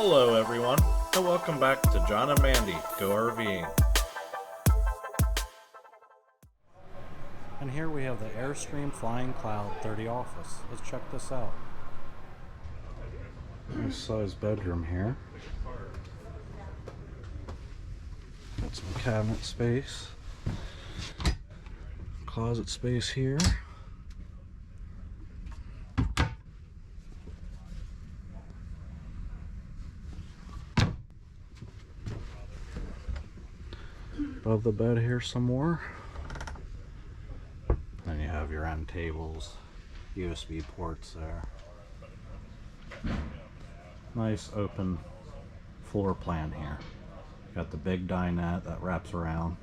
Hello everyone, and welcome back to John and Mandy Go RVing. And here we have the Airstream Flying Cloud 30 office. Let's check this out. Nice size bedroom here. Got some cabinet space. Closet space here. Above the bed here some more. Then you have your end tables, USB ports there. Nice open floor plan here. Got the big dinette that wraps around.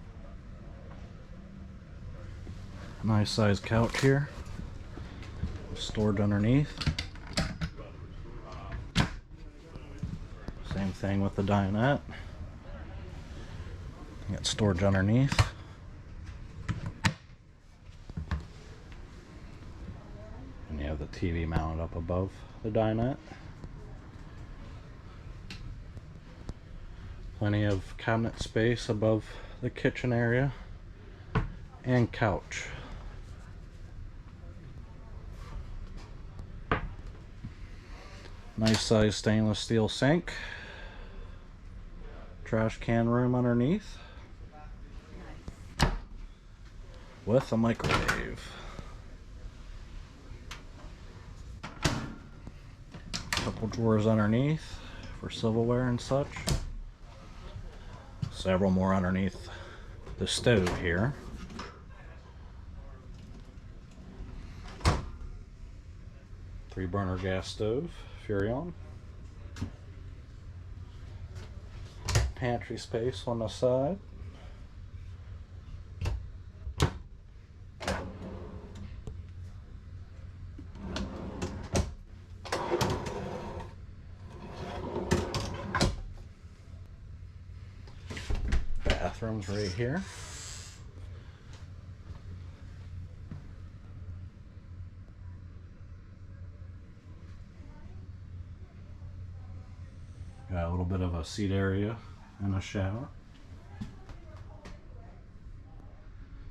Nice size couch here. Storage underneath. Same thing with the dinette. You got storage underneath. And you have the TV mounted up above the dinette. Plenty of cabinet space above the kitchen area and couch. Nice size stainless steel sink. Trash can room underneath. With a microwave. Couple drawers underneath for silverware and such. Several more underneath the stove here. Three burner gas stove, Furion. Pantry space on the side. Bathrooms right here. Got a little bit of a seat area and a shower.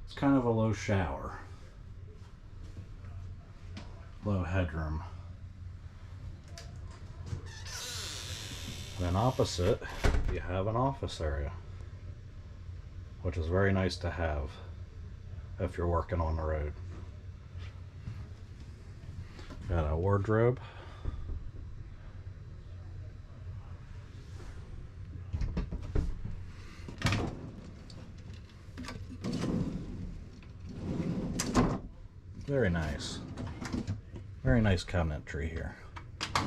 It's kind of a low shower. Low headroom. Then opposite, you have an office area, which is very nice to have if you're working on the road. Got a wardrobe. Very nice. Very nice cabinetry here. I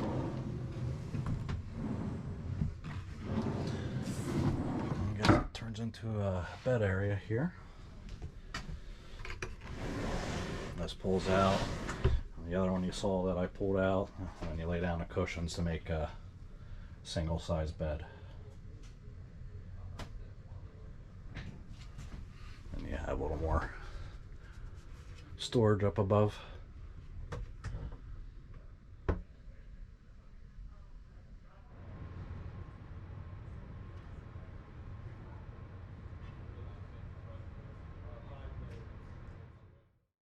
guess it turns into a bed area here. This pulls out. The other one you saw that I pulled out, and you lay down the cushions to make a single size bed. And you have a little more storage up above